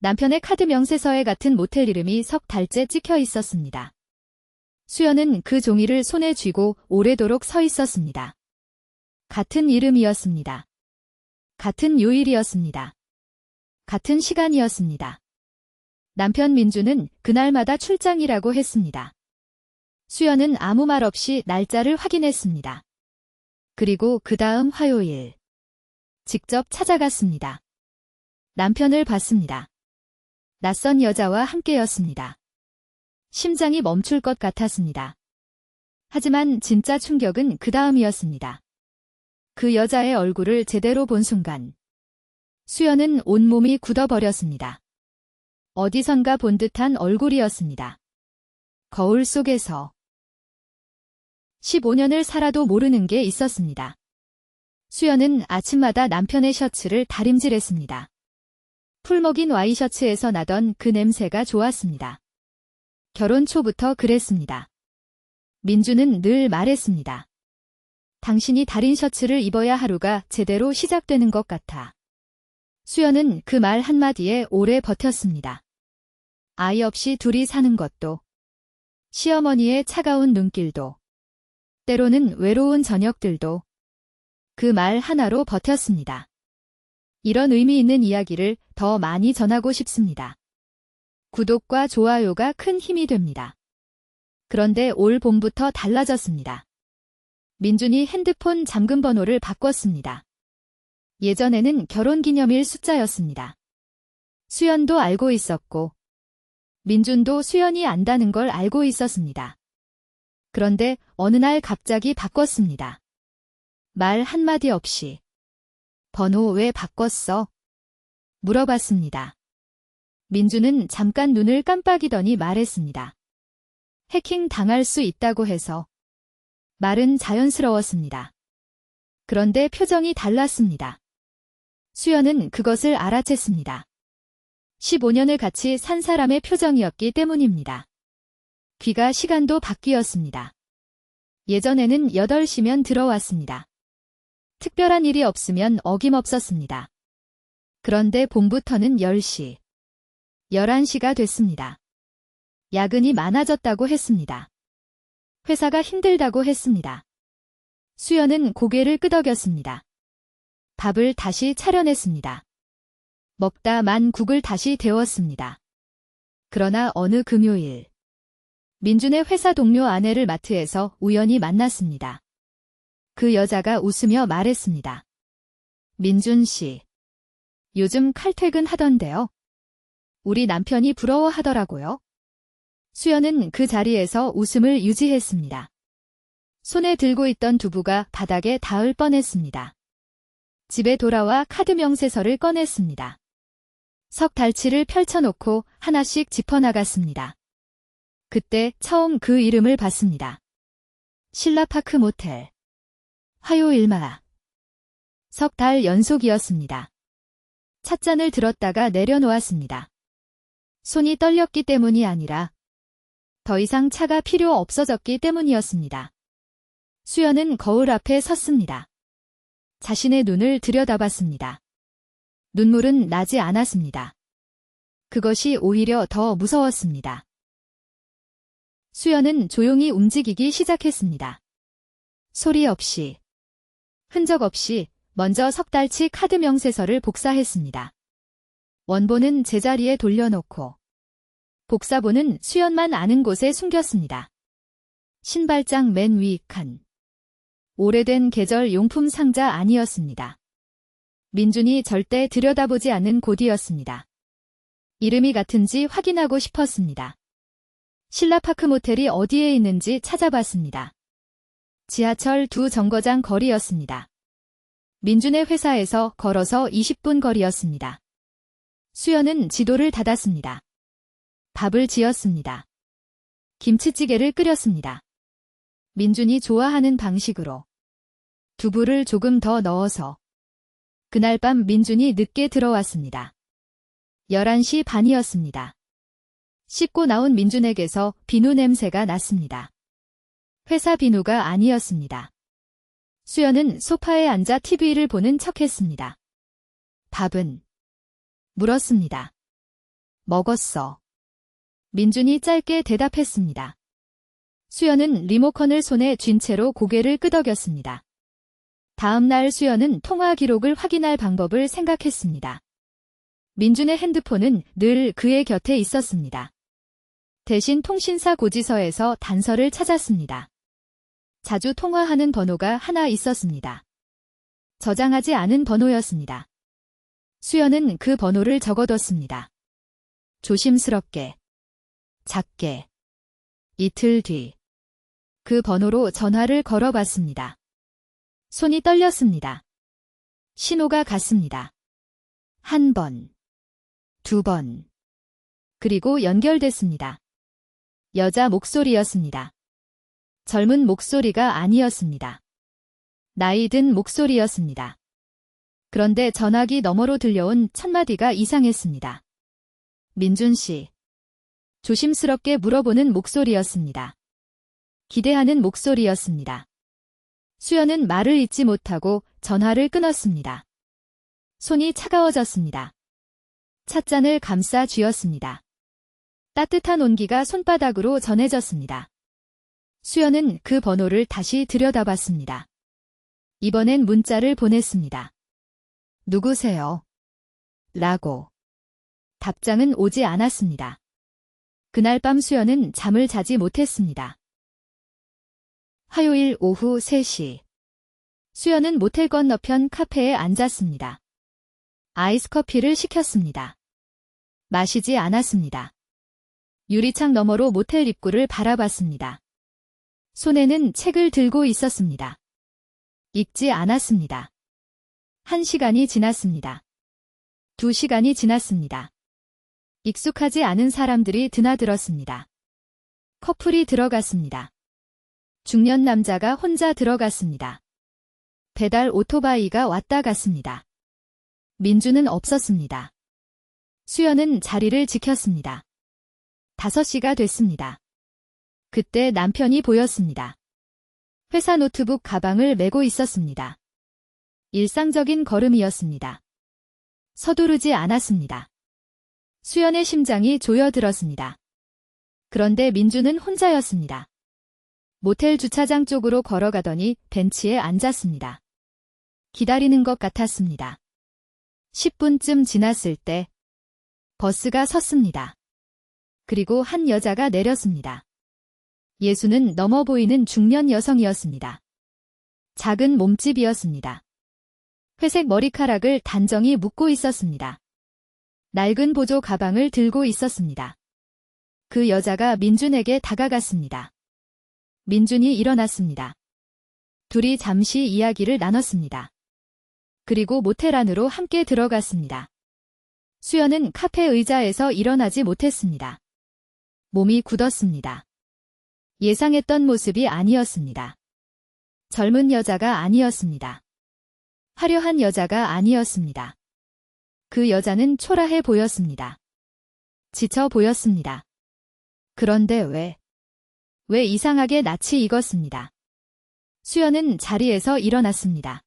남편의 카드 명세서에 같은 모텔 이름이 석 달째 찍혀 있었습니다. 수연은 그 종이를 손에 쥐고 오래도록 서 있었습니다. 같은 이름이었습니다. 같은 요일이었습니다. 같은 시간이었습니다. 남편 민주는 그날마다 출장이라고 했습니다. 수연은 아무 말 없이 날짜를 확인했습니다. 그리고 그 다음 화요일 직접 찾아갔습니다. 남편을 봤습니다. 낯선 여자와 함께였습니다. 심장이 멈출 것 같았습니다. 하지만 진짜 충격은 그 다음이었습니다. 그 여자의 얼굴을 제대로 본 순간 수연은 온몸이 굳어버렸습니다. 어디선가 본 듯한 얼굴이었습니다. 거울 속에서 15년을 살아도 모르는 게 있었습니다. 수연은 아침마다 남편의 셔츠를 다림질했습니다. 풀먹인 와이셔츠에서 나던 그 냄새가 좋았습니다. 결혼 초부터 그랬습니다. 민주는 늘 말했습니다. 당신이 다린 셔츠를 입어야 하루가 제대로 시작되는 것 같아. 수연은 그 말 한마디에 오래 버텼습니다. 아이 없이 둘이 사는 것도, 시어머니의 차가운 눈길도, 때로는 외로운 저녁들도 그 말 하나로 버텼습니다. 이런 의미 있는 이야기를 더 많이 전하고 싶습니다. 구독과 좋아요가 큰 힘이 됩니다. 그런데 올 봄부터 달라졌습니다. 민준이 핸드폰 잠금 번호를 바꿨습니다. 예전에는 결혼기념일 숫자였습니다. 수연도 알고 있었고 민준도 수연이 안다는 걸 알고 있었습니다. 그런데 어느 날 갑자기 바꿨습니다. 말 한마디 없이. 번호 왜 바꿨어? 물어봤습니다. 민주는 잠깐 눈을 깜빡이더니 말했습니다. 해킹 당할 수 있다고 해서. 말은 자연스러웠습니다. 그런데 표정이 달랐습니다. 수연은 그것을 알아챘습니다. 15년을 같이 산 사람의 표정이었기 때문입니다. 귀가 시간도 바뀌었습니다. 예전에는 8시면 들어왔습니다. 특별한 일이 없으면 어김없었습니다. 그런데 봄부터는 10시, 11시가 됐습니다. 야근이 많아졌다고 했습니다. 회사가 힘들다고 했습니다. 수연은 고개를 끄덕였습니다. 밥을 다시 차려냈습니다. 먹다 만 국을 다시 데웠습니다. 그러나 어느 금요일, 민준의 회사 동료 아내를 마트에서 우연히 만났습니다. 그 여자가 웃으며 말했습니다. 민준 씨, 요즘 칼퇴근 하던데요. 우리 남편이 부러워하더라고요. 수연은 그 자리에서 웃음을 유지했습니다. 손에 들고 있던 두부가 바닥에 닿을 뻔했습니다. 집에 돌아와 카드 명세서를 꺼냈습니다. 석 달치를 펼쳐놓고 하나씩 짚어나갔습니다. 그때 처음 그 이름을 봤습니다. 신라파크 모텔. 화요일마. 석 달 연속이었습니다. 찻잔을 들었다가 내려놓았습니다. 손이 떨렸기 때문이 아니라 더 이상 차가 필요 없어졌기 때문이었습니다. 수연은 거울 앞에 섰습니다. 자신의 눈을 들여다봤습니다. 눈물은 나지 않았습니다. 그것이 오히려 더 무서웠습니다. 수연은 조용히 움직이기 시작했습니다. 소리 없이, 흔적 없이 먼저 석 달치 카드 명세서를 복사했습니다. 원본은 제자리에 돌려놓고 복사본은 수연만 아는 곳에 숨겼습니다. 신발장 맨 위 칸. 오래된 계절 용품 상자 아니었습니다. 민준이 절대 들여다보지 않는 곳이었습니다. 이름이 같은지 확인하고 싶었습니다. 신라파크 모텔이 어디에 있는지 찾아봤습니다. 지하철 2정거장 거리였습니다. 민준의 회사에서 걸어서 20분 거리였습니다. 수연은 지도를 닫았습니다. 밥을 지었습니다. 김치찌개를 끓였습니다. 민준이 좋아하는 방식으로. 두부를 조금 더 넣어서. 그날 밤 민준이 늦게 들어왔습니다. 11시 반이었습니다. 씻고 나온 민준에게서 비누 냄새가 났습니다. 회사 비누가 아니었습니다. 수연은 소파에 앉아 TV를 보는 척했습니다. 밥은? 물었습니다. 먹었어. 민준이 짧게 대답했습니다. 수연은 리모컨을 손에 쥔 채로 고개를 끄덕였습니다. 다음 날 수연은 통화 기록을 확인할 방법을 생각했습니다. 민준의 핸드폰은 늘 그의 곁에 있었습니다. 대신 통신사 고지서에서 단서를 찾았습니다. 자주 통화하는 번호가 하나 있었습니다. 저장하지 않은 번호였습니다. 수연은 그 번호를 적어뒀습니다. 조심스럽게, 작게. 이틀 뒤, 그 번호로 전화를 걸어봤습니다. 손이 떨렸습니다. 신호가 갔습니다. 한 번, 두 번, 그리고 연결됐습니다. 여자 목소리였습니다. 젊은 목소리가 아니었습니다. 나이 든 목소리였습니다. 그런데 전화기 너머로 들려온 첫마디가 이상했습니다. 민준 씨. 조심스럽게 물어보는 목소리였습니다. 기대하는 목소리였습니다. 수연은 말을 잇지 못하고 전화를 끊었습니다. 손이 차가워졌습니다. 찻잔을 감싸 쥐었습니다. 따뜻한 온기가 손바닥으로 전해졌습니다. 수연은 그 번호를 다시 들여다봤습니다. 이번엔 문자를 보냈습니다. 누구세요? 라고. 답장은 오지 않았습니다. 그날 밤 수연은 잠을 자지 못했습니다. 화요일 오후 3시. 수연은 모텔 건너편 카페에 앉았습니다. 아이스 커피를 시켰습니다. 마시지 않았습니다. 유리창 너머로 모텔 입구를 바라봤습니다. 손에는 책을 들고 있었습니다. 읽지 않았습니다. 1시간이 지났습니다. 2시간이 지났습니다. 익숙하지 않은 사람들이 드나들었습니다. 커플이 들어갔습니다. 중년 남자가 혼자 들어갔습니다. 배달 오토바이가 왔다 갔습니다. 민주는 없었습니다. 수연은 자리를 지켰습니다. 5시가 됐습니다. 그때 남편이 보였습니다. 회사 노트북 가방을 메고 있었습니다. 일상적인 걸음이었습니다. 서두르지 않았습니다. 수연의 심장이 조여들었습니다. 그런데 민주는 혼자였습니다. 모텔 주차장 쪽으로 걸어가더니 벤치에 앉았습니다. 기다리는 것 같았습니다. 10분쯤 지났을 때 버스가 섰습니다. 그리고 한 여자가 내렸습니다. 예수는 넘어 보이는 중년 여성이었습니다. 작은 몸집이었습니다. 회색 머리카락을 단정히 묶고 있었습니다. 낡은 보조 가방을 들고 있었습니다. 그 여자가 민준에게 다가갔습니다. 민준이 일어났습니다. 둘이 잠시 이야기를 나눴습니다. 그리고 모텔 안으로 함께 들어갔습니다. 수연은 카페 의자에서 일어나지 못했습니다. 몸이 굳었습니다. 예상했던 모습이 아니었습니다. 젊은 여자가 아니었습니다. 화려한 여자가 아니었습니다. 그 여자는 초라해 보였습니다. 지쳐 보였습니다. 그런데 왜 이상하게 낯이 익었습니다. 수연은 자리에서 일어났습니다.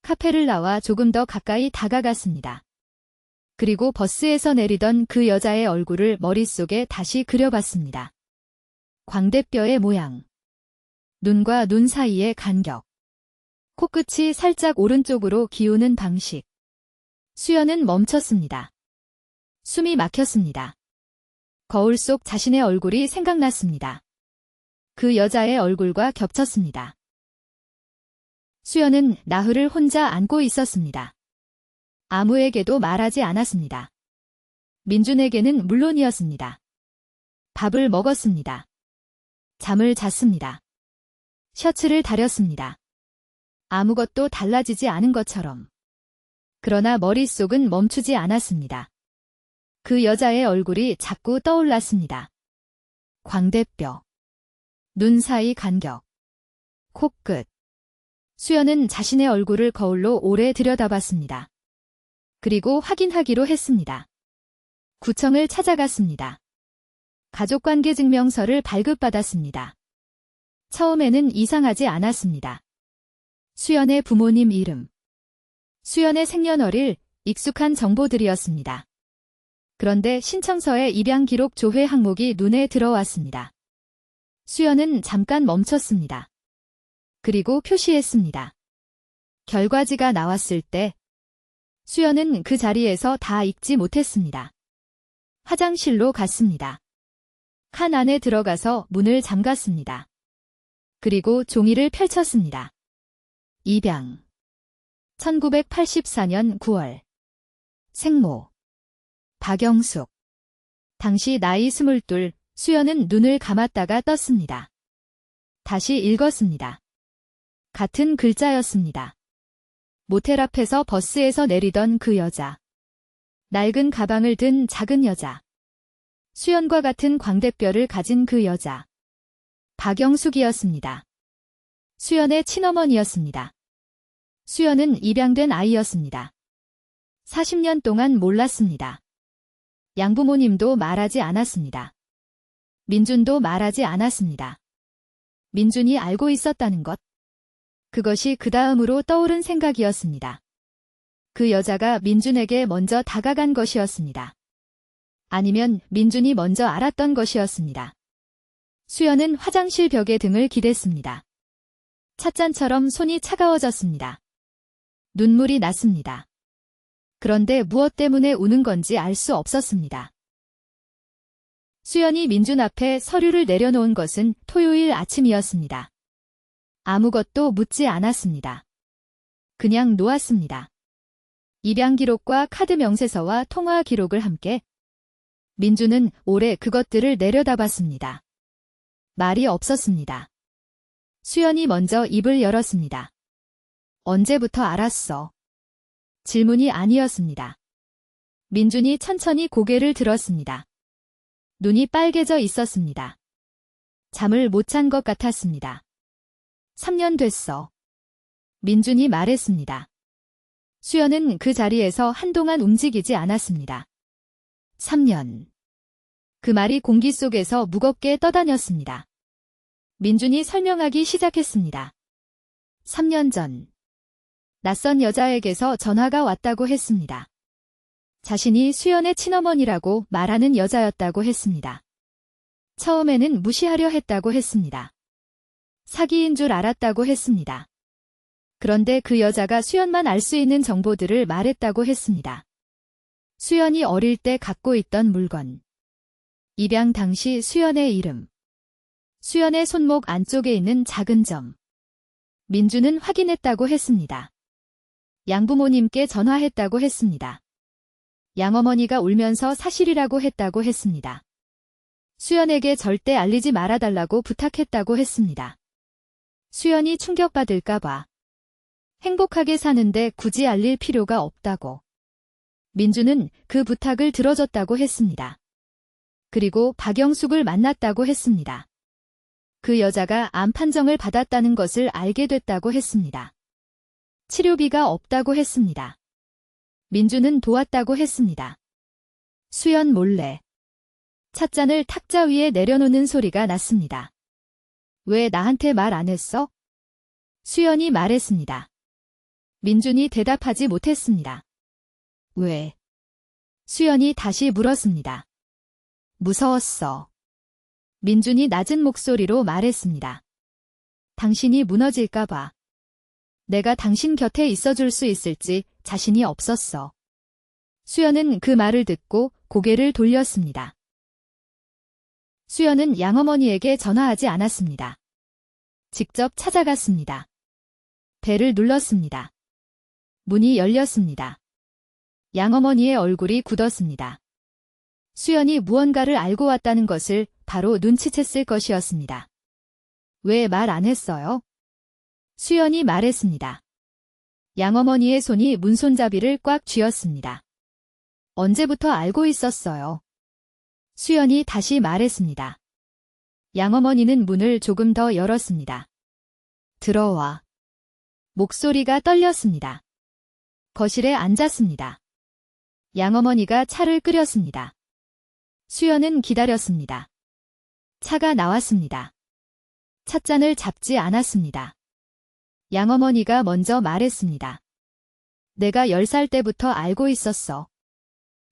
카페를 나와 조금 더 가까이 다가갔습니다. 그리고 버스에서 내리던 그 여자의 얼굴을 머릿속에 다시 그려봤습니다. 광대뼈의 모양, 눈과 눈 사이의 간격, 코끝이 살짝 오른쪽으로 기우는 방식. 수연은 멈췄습니다. 숨이 막혔습니다. 거울 속 자신의 얼굴이 생각났습니다. 그 여자의 얼굴과 겹쳤습니다. 수연은 나흘을 혼자 안고 있었습니다. 아무에게도 말하지 않았습니다. 민준에게는 물론이었습니다. 밥을 먹었습니다. 잠을 잤습니다. 셔츠를 다렸습니다. 아무것도 달라지지 않은 것처럼. 그러나 머릿속은 멈추지 않았습니다. 그 여자의 얼굴이 자꾸 떠올랐습니다. 광대뼈, 눈 사이 간격, 코끝. 수연은 자신의 얼굴을 거울로 오래 들여다봤습니다. 그리고 확인하기로 했습니다. 구청을 찾아갔습니다. 가족관계 증명서를 발급받았습니다. 처음에는 이상하지 않았습니다. 수연의 부모님 이름, 수연의 생년월일, 익숙한 정보들이었습니다. 그런데 신청서의 입양 기록 조회 항목이 눈에 들어왔습니다. 수연은 잠깐 멈췄습니다. 그리고 표시했습니다. 결과지가 나왔을 때 수연은 그 자리에서 다 읽지 못했습니다. 화장실로 갔습니다. 칸 안에 들어가서 문을 잠갔습니다. 그리고 종이를 펼쳤습니다. 입양 1984년 9월 생모 박영숙 당시 나이 22 수연은 눈을 감았다가 떴습니다. 다시 읽었습니다. 같은 글자였습니다. 모텔 앞에서 버스에서 내리던 그 여자. 낡은 가방을 든 작은 여자. 수연과 같은 광대뼈를 가진 그 여자. 박영숙이었습니다. 수연의 친어머니였습니다. 수연은 입양된 아이였습니다. 40년 동안 몰랐습니다. 양부모님도 말하지 않았습니다. 민준도 말하지 않았습니다. 민준이 알고 있었다는 것. 그것이 그 다음으로 떠오른 생각이었습니다. 그 여자가 민준에게 먼저 다가간 것이었습니다. 아니면 민준이 먼저 알았던 것이었습니다. 수연은 화장실 벽에 등을 기댔습니다. 찻잔처럼 손이 차가워졌습니다. 눈물이 났습니다. 그런데 무엇 때문에 우는 건지 알 수 없었습니다. 수연이 민준 앞에 서류를 내려놓은 것은 토요일 아침이었습니다. 아무것도 묻지 않았습니다. 그냥 놓았습니다. 입양 기록과 카드 명세서와 통화 기록을 함께. 민준은 오래 그것들을 내려다봤습니다. 말이 없었습니다. 수연이 먼저 입을 열었습니다. 언제부터 알았어? 질문이 아니었습니다. 민준이 천천히 고개를 들었습니다. 눈이 빨개져 있었습니다. 잠을 못 잔 것 같았습니다. 3년 됐어. 민준이 말했습니다. 수연은 그 자리에서 한동안 움직이지 않았습니다. 3년. 그 말이 공기 속에서 무겁게 떠다녔습니다. 민준이 설명하기 시작했습니다. 3년 전. 낯선 여자에게서 전화가 왔다고 했습니다. 자신이 수연의 친어머니라고 말하는 여자였다고 했습니다. 처음에는 무시하려 했다고 했습니다. 사기인 줄 알았다고 했습니다. 그런데 그 여자가 수연만 알 수 있는 정보들을 말했다고 했습니다. 수연이 어릴 때 갖고 있던 물건. 입양 당시 수연의 이름. 수연의 손목 안쪽에 있는 작은 점. 민준은 확인했다고 했습니다. 양부모님께 전화했다고 했습니다. 양어머니가 울면서 사실이라고 했다고 했습니다. 수연에게 절대 알리지 말아달라고 부탁했다고 했습니다. 수연이 충격받을까봐. 행복하게 사는데 굳이 알릴 필요가 없다고. 민준은 그 부탁을 들어줬다고 했습니다. 그리고 박영숙을 만났다고 했습니다. 그 여자가 암 판정을 받았다는 것을 알게 됐다고 했습니다. 치료비가 없다고 했습니다. 민준은 도왔다고 했습니다. 수연 몰래. 찻잔을 탁자 위에 내려놓는 소리가 났습니다. 왜 나한테 말 안 했어? 수연이 말했습니다. 민준이 대답하지 못했습니다. 왜? 수연이 다시 물었습니다. 무서웠어. 민준이 낮은 목소리로 말했습니다. 당신이 무너질까봐. 내가 당신 곁에 있어줄 수 있을지 자신이 없었어. 수연은 그 말을 듣고 고개를 돌렸습니다. 수연은 양어머니에게 전화하지 않았습니다. 직접 찾아갔습니다. 벨을 눌렀습니다. 문이 열렸습니다. 양어머니의 얼굴이 굳었습니다. 수연이 무언가를 알고 왔다는 것을 바로 눈치챘을 것이었습니다. 왜 말 안 했어요? 수연이 말했습니다. 양어머니의 손이 문손잡이를 꽉 쥐었습니다. 언제부터 알고 있었어요? 수연이 다시 말했습니다. 양어머니는 문을 조금 더 열었습니다. 들어와. 목소리가 떨렸습니다. 거실에 앉았습니다. 양어머니가 차를 끓였습니다. 수연은 기다렸습니다. 차가 나왔습니다. 찻잔을 잡지 않았습니다. 양어머니가 먼저 말했습니다. 내가 10살 때부터 알고 있었어.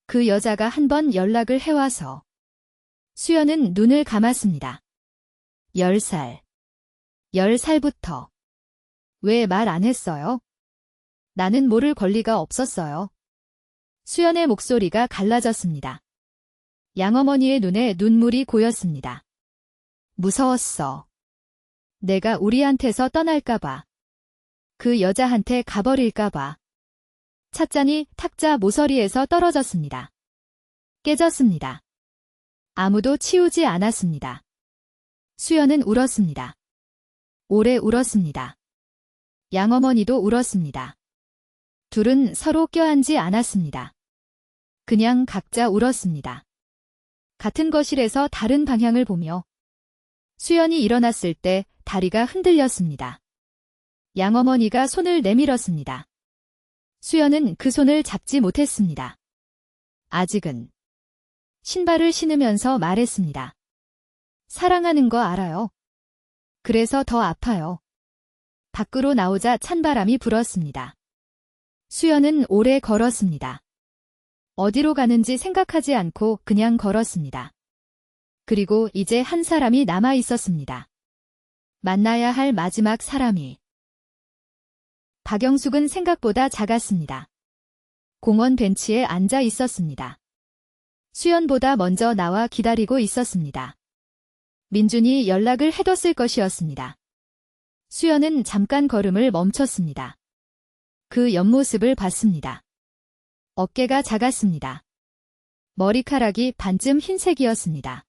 그 여자가 한 번 연락을 해와서 수연은 눈을 감았습니다. 10살. 10살부터. 왜 말 안 했어요? 나는 모를 권리가 없었어요. 수연의 목소리가 갈라졌습니다. 양어머니의 눈에 눈물이 고였습니다. 무서웠어. 내가 우리한테서 떠날까봐. 그 여자한테 가버릴까봐. 찻잔이 탁자 모서리에서 떨어졌습니다. 깨졌습니다. 아무도 치우지 않았습니다. 수연은 울었습니다. 오래 울었습니다. 양어머니도 울었습니다. 둘은 서로 껴안지 않았습니다. 그냥 각자 울었습니다. 같은 거실에서 다른 방향을 보며 수연이 일어났을 때 다리가 흔들렸습니다. 양어머니가 손을 내밀었습니다. 수연은 그 손을 잡지 못했습니다. 아직은. 신발을 신으면서 말했습니다. 사랑하는 거 알아요. 그래서 더 아파요. 밖으로 나오자 찬바람이 불었습니다. 수연은 오래 걸었습니다. 어디로 가는지 생각하지 않고 그냥 걸었습니다. 그리고 이제 한 사람이 남아 있었습니다. 만나야 할 마지막 사람이. 박영숙은 생각보다 작았습니다. 공원 벤치에 앉아 있었습니다. 수연보다 먼저 나와 기다리고 있었습니다. 민준이 연락을 해뒀을 것이었습니다. 수연은 잠깐 걸음을 멈췄습니다. 그 옆모습을 봤습니다. 어깨가 작았습니다. 머리카락이 반쯤 흰색이었습니다.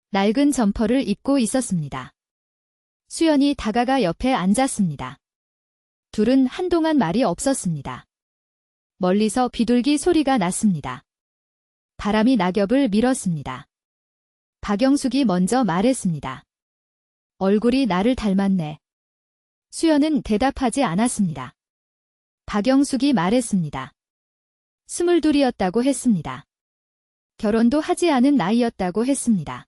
낡은 점퍼를 입고 있었습니다. 수연이 다가가 옆에 앉았습니다. 둘은 한동안 말이 없었습니다. 멀리서 비둘기 소리가 났습니다. 바람이 낙엽을 밀었습니다. 박영숙이 먼저 말했습니다. 얼굴이 나를 닮았네. 수연은 대답하지 않았습니다. 박영숙이 말했습니다. 22이었다고 했습니다. 결혼도 하지 않은 나이였다고 했습니다.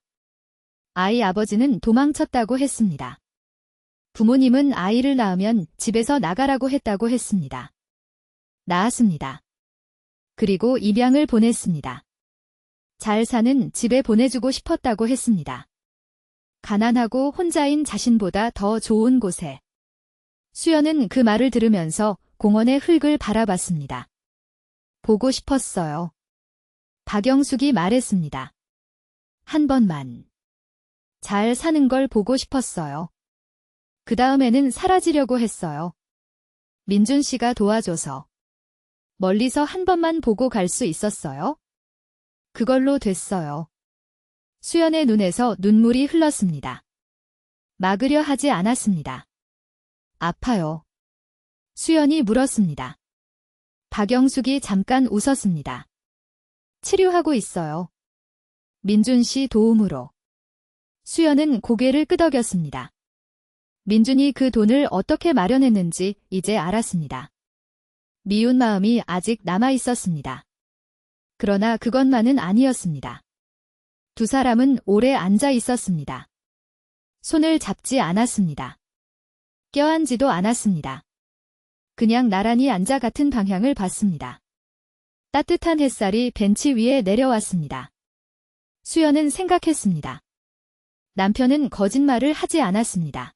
아이 아버지는 도망쳤다고 했습니다. 부모님은 아이를 낳으면 집에서 나가라고 했다고 했습니다. 낳았습니다. 그리고 입양을 보냈습니다. 잘 사는 집에 보내주고 싶었다고 했습니다. 가난하고 혼자인 자신보다 더 좋은 곳에. 수연은 그 말을 들으면서 공원의 흙을 바라봤습니다. 보고 싶었어요. 박영숙이 말했습니다. 한 번만. 잘 사는 걸 보고 싶었어요. 그 다음에는 사라지려고 했어요. 민준 씨가 도와줘서. 멀리서 한 번만 보고 갈 수 있었어요? 그걸로 됐어요. 수연의 눈에서 눈물이 흘렀습니다. 막으려 하지 않았습니다. 아파요. 수연이 물었습니다. 박영숙이 잠깐 웃었습니다. 치료하고 있어요. 민준 씨 도움으로. 수연은 고개를 끄덕였습니다. 민준이 그 돈을 어떻게 마련했는지 이제 알았습니다. 미운 마음이 아직 남아 있었습니다. 그러나 그것만은 아니었습니다. 두 사람은 오래 앉아 있었습니다. 손을 잡지 않았습니다. 껴안지도 않았습니다. 그냥 나란히 앉아 같은 방향을 봤습니다. 따뜻한 햇살이 벤치 위에 내려왔습니다. 수연은 생각했습니다. 남편은 거짓말을 하지 않았습니다.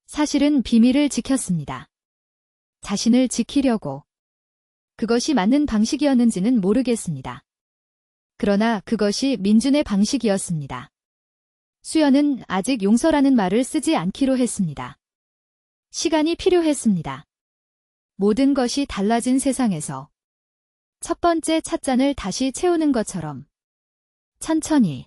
사실은 비밀을 지켰습니다. 자신을 지키려고. 그것이 맞는 방식이었는지는 모르겠습니다. 그러나 그것이 민준의 방식이었습니다. 수연은 아직 용서라는 말을 쓰지 않기로 했습니다. 시간이 필요했습니다. 모든 것이 달라진 세상에서 첫 번째 찻잔을 다시 채우는 것처럼 천천히